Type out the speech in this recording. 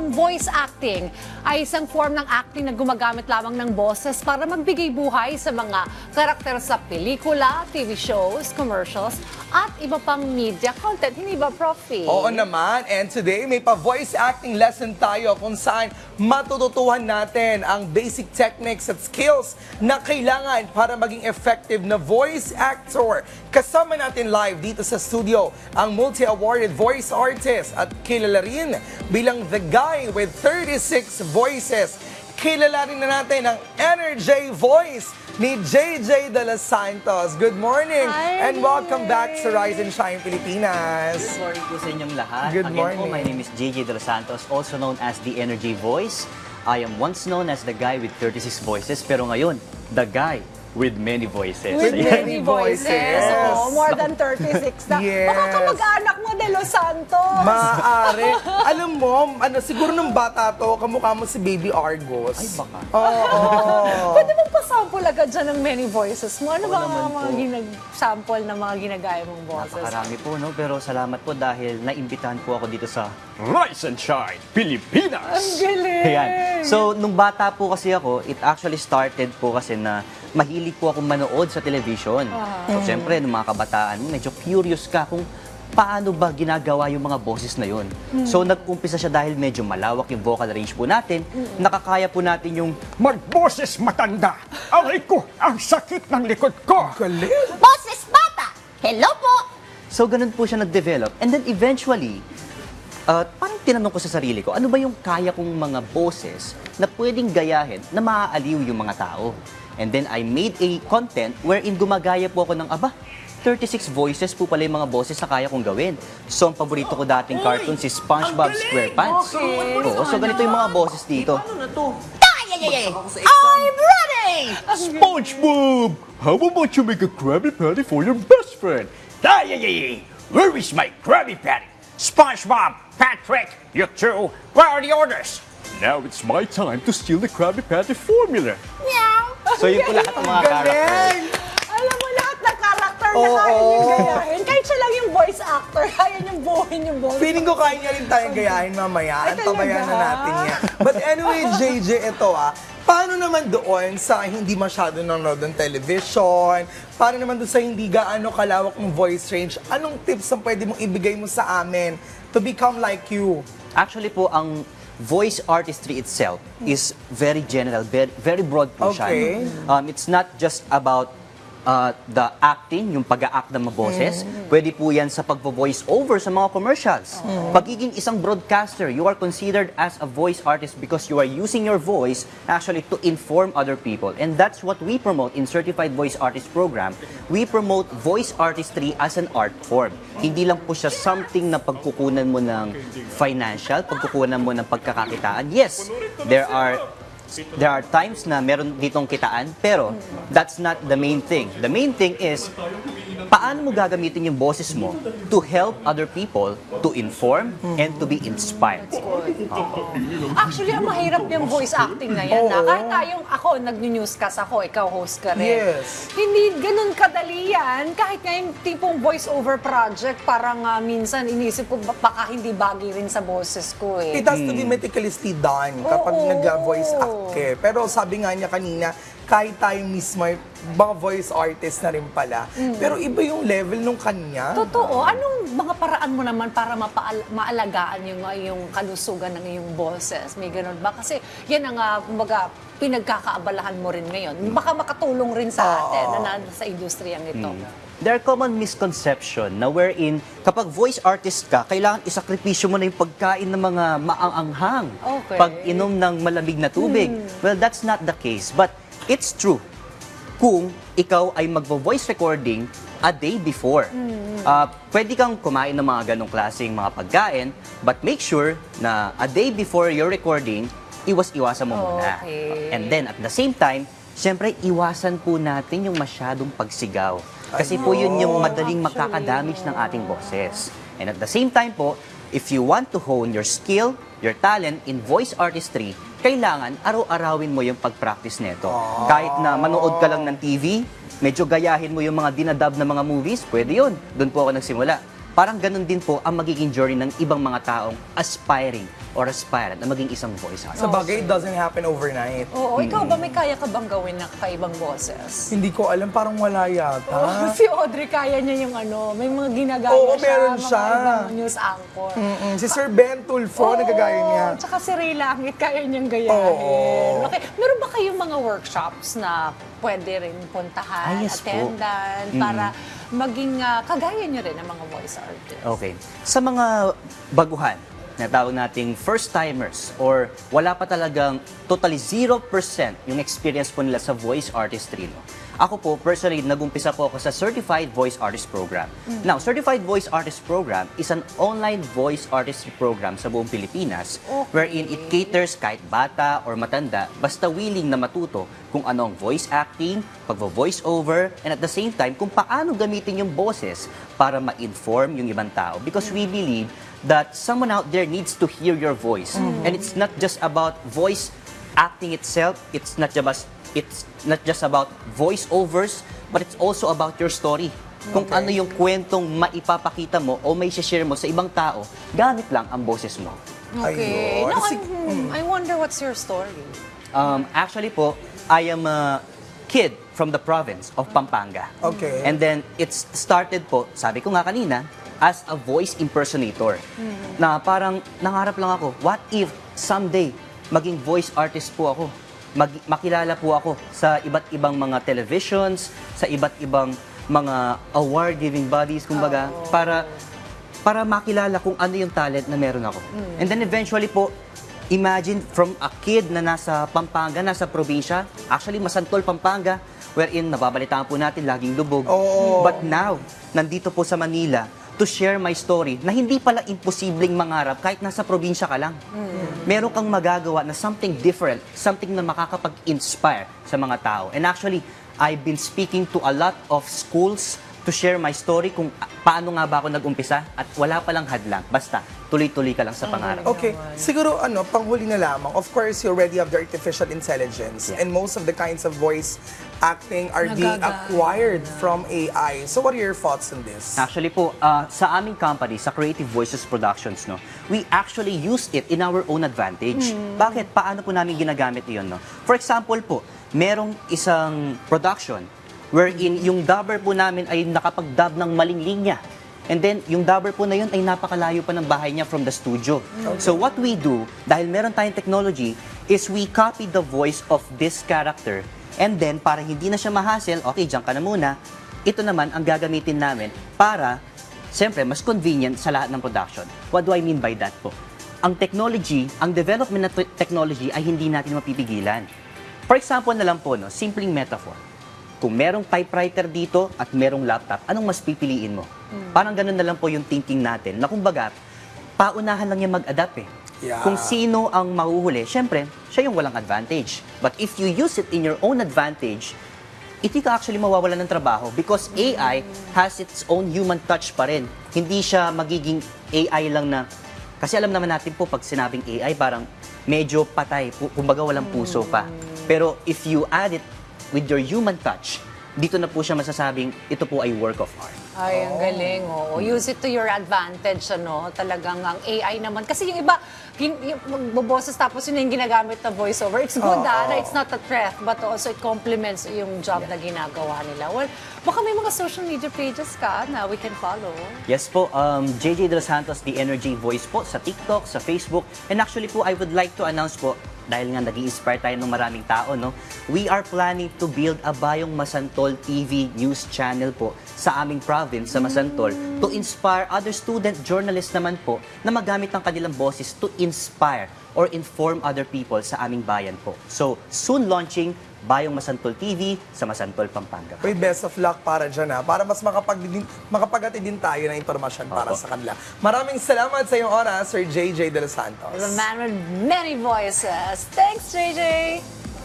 Ang voice acting ay isang form ng acting na gumagamit lamang ng boses para magbigay buhay sa mga karakter sa pelikula, TV shows, commercials, at iba pang media content. Hindi ba, Profi? Oo naman. And today, may pa-voice acting lesson tayo kung saan matututuhan natin ang basic techniques at skills na kailangan para maging effective na voice actor. Kasama natin live dito sa studio ang multi-awarded voice artist at kilala rin bilang the guy with 36 voices. Kilala rin na natin ang NRJ voice ni JJ De Los Santos. Good morning Hi, and welcome back sa Rise and Shine Pilipinas. Good morning po sa inyong lahat. Good Again morning. po, my name is JJ De Los Santos, also known as the Energy Voice. I am once known as the guy with 36 voices, pero ngayon, the guy with many voices. With Ayan. many voices. Yes. Oo, more than 36 na. Yes. Baka kamag-anak mo, De Los Santos. Maaari. Alam mo, siguro nung bata to, kamukha mo si Baby Argos. Ay, baka. Oo. Pwede mong pasample agad dyan ng many voices mo? Ano Oo ba naman ang mga po. sample na mga ginagaya mong boses? Napakarami po, no? Pero salamat po dahil naimbitahan po ako dito sa Rise and Shine Pilipinas. Ang galing! Ayan. So, nung bata po kasi ako, it actually started po kasi na mahilig po akong manood sa television. So, syempre, nung mga kabataan, medyo curious ka kung paano ba ginagawa yung mga boses na yun. So, nag-umpisa siya dahil medyo malawak yung vocal range po natin. Nakakaya po natin yung Magboses matanda. Aray ko, ang sakit ng likod ko. Galing. Boses bata! Hello po! So, ganun po siya nag-develop. And then eventually, parang tinanong ko sa sarili ko, ano ba yung kaya kong mga boses na pwedeng gayahin na maaaliw yung mga tao? And then I made a content wherein gumagaya po ako ng, 36 voices po pala yung mga boses na kaya kong gawin. So, ang paborito ko dating cartoon si SpongeBob SquarePants. Oo, so ganito yung mga boses dito. I'm ready! SpongeBob, how about you make a Krabby Patty for your best friend? Ay, where is my Krabby Patty? SpongeBob, Patrick, you two, where are the orders? Now it's my time to steal the Krabby Patty formula. Meow! So, yun po lahat ng mga characters. Galing. Alam mo lahat ng karakter na kaya niyang gayahin. Kahit siya lang yung voice actor, kaya niyang buuin yung boses. Feeling ko kaya niya rin tayong gayahin mamaya. Ay, Antabayan na talaga? natin yan. But anyway, JJ, ito paano naman doon sa hindi masyado nanonood ng television? Paano naman doon sa hindi gaano kalawak ng voice range? Anong tips ang pwede mong ibigay mo sa amin to become like you? Actually po, ang voice artistry itself is very general, very broad po siya. Okay. It's not just about the acting, yung pag-a-act ng mga boses. Pwede po yan sa pag-voice over sa mga commercials. Pagiging isang broadcaster, you are considered as a voice artist because you are using your voice actually to inform other people. And that's what we promote in Certified Voice Artist Program. We promote voice artistry as an art form. Hindi lang po siya something na pagkukunan mo ng financial, pagkukunan mo ng pagkakakitaan. Yes, there are times na meron ditong kitaan, pero that's not the main thing. The main thing is, paano mo gagamitin yung boses mo to help other people, to inform, and to be inspired. Actually, ang mahirap yung voice acting na yan. Kahit tayong ako, nag-newscast ako, ikaw host ka rin. Yes. Hindi ganun kadali yan. Kahit nga yung tipong voice-over project, parang minsan inisip ko baka hindi bagay rin sa boses ko eh. It has to be meticulously done kapag Oo. nag-voice act ka. Pero sabi nga niya kanina, kahit tayo mismo, mga voice artist na rin pala. Pero iba yung level nung kanya. Totoo. Anong mga paraan mo naman para maalagaan yung kalusugan ng iyong boses? May ganun ba? Kasi yan ang kumbaga, pinagkakaabalahan mo rin ngayon. Baka makatulong rin sa atin na nasa industriyang ito. There are common misconception na wherein kapag voice artist ka, kailangan isakripisyo mo na yung pagkain ng mga maanghang. Okay. Pag-inom ng malamig na tubig. Well, that's not the case. But it's true. Kung ikaw ay magvo-voice recording a day before. Pwede kang kumain ng mga ganong klaseng mga pagkain, but make sure na a day before your recording, iwas-iwasan mo muna. Okay. And then at the same time, siyempre iwasan po natin yung masyadong pagsigaw. Kasi po yun yung madaling makakadamage ng ating boses. And at the same time po, if you want to hone your skill, your talent in voice artistry, kailangan araw-arawin mo yung pag-practice nito. Kahit na manood ka lang ng TV, medyo gayahin mo yung mga dinadub na mga movies, pwede yun. Doon po ako nagsimula. parang ganun din po ang magiging journey ng ibang mga taong aspiring or aspirant na maging isang voice artist. Sa bagay, it doesn't happen overnight. Oo, ikaw ba may kaya ka bang gawin na kakaibang boses? Hindi ko alam, parang wala yata. Si Audrey, kaya niya yung may mga ginagaya Oo, siya, meron mga siya. ibang news anchor. Si Sir Ben Tulfo, nagagaya niya. Tsaka si Ray Langit, kaya niyang gayahin. Oo. Okay. Meron ba kayong mga workshops na pwede rin puntahan, yes po. attendan, para maging kagaya niyo rin ang mga voice artists? Okay. Sa mga baguhan, na tawag nating first-timers or wala pa talagang totally 0% yung experience po nila sa voice artistry, no? Ako po, personally, nag-umpisa po ako sa Certified Voice Artist Program. Now, Certified Voice Artist Program is an online voice artistry program sa buong Pilipinas wherein it caters kahit bata or matanda basta willing na matuto kung ano ang voice acting, pagvo-voice over, and at the same time, kung paano gamitin yung boses para ma-inform yung ibang tao. Because we believe that someone out there needs to hear your voice. And it's not just about voice acting itself, it's not just about voiceovers, but it's also about your story. Kung ano yung kwentong maipapakita mo o may share mo sa ibang tao, gamit lang ang boses mo. Okay. Ayun. No, I wonder what's your story? Actually po, I am a kid from the province of Pampanga. Okay. And then, it's started po, sabi ko nga kanina, as a voice impersonator. Na parang nangarap lang ako, what if someday maging voice artist po ako? Makilala po ako sa iba't ibang mga televisions, sa iba't ibang mga award-giving bodies, kumbaga, para makilala kung ano yung talent na meron ako. And then eventually po, imagine from a kid na nasa Pampanga, nasa probinsya, actually Masantol, Pampanga, wherein nababalitaan po natin laging lubog. But now, nandito po sa Manila, to share my story na hindi pala imposibleng mangarap kahit nasa probinsya ka lang. Meron kang magagawa na something different, something na makakapag-inspire sa mga tao. And actually, I've been speaking to a lot of schools to share my story kung paano nga ba ako nag-umpisa at wala palang hadlang. Basta, tuloy-tuloy ka lang sa pangarap. Okay, siguro panghuli na lamang. Of course, you already have the artificial intelligence and most of the kinds of voice acting are being acquired from AI. So what are your thoughts on this? Actually po, sa aming company, sa Creative Voices Productions, no, we actually use it in our own advantage. Bakit? Paano po namin ginagamit iyon? No? For example po, merong isang production wherein yung dubber po namin ay nakapag-dub ng maling linya. And then, yung dubber po na yun ay napakalayo pa ng bahay niya from the studio. So what we do, dahil meron tayong technology, is we copy the voice of this character. And then, para hindi na siya ma-hassle, okay, dyan ka na muna, ito naman ang gagamitin namin para, siyempre, mas convenient sa lahat ng production. What do I mean by that po? Ang technology, ang development ng technology ay hindi natin mapipigilan. For example na lang po, no, simpleng metaphor. Kung merong typewriter dito at merong laptop, anong mas pipiliin mo? Parang ganun na lang po yung thinking natin, na kumbaga, paunahan lang niya mag-adapt eh. Yeah. Kung sino ang mahuhuli, syempre, siya yung walang advantage. But if you use it in your own advantage, hindi ka actually mawawalan ng trabaho because AI has its own human touch pa rin. Hindi siya magiging AI lang na, kasi alam naman natin po, pag sinabing AI, parang medyo patay, kumbaga walang puso pa. Pero if you add it with your human touch, dito na po siya masasabing ito po ay work of art. Ay, ang galing, oo. Use it to your advantage, Talagang ang AI naman. Kasi yung iba, yung magboboses tapos yun yung ginagamit na voiceover. It's good, na it's not a threat, but also it complements yung job na ginagawa nila. Well, baka may mga social media pages ka na we can follow. Yes po, JJ De Los Santos, The Energy Voice po, sa TikTok, sa Facebook. And actually po, I would like to announce po, dahil nga nag-i-inspire tayo ng maraming tao, no? We are planning to build a Bayong Masantol TV news channel po sa aming province, sa Masantol, to inspire other student journalists naman po na magamit ang kanilang boses to inspire or inform other people sa aming bayan po. So, soon launching Bayong Masantol TV sa Masantol, Pampanga. Uy, best of luck para dyan para mas makapagati din tayo ng impormasyon para sa kanila. Maraming salamat sa iyong oras, Sir JJ De Los Santos. The man with many voices. Thanks, JJ!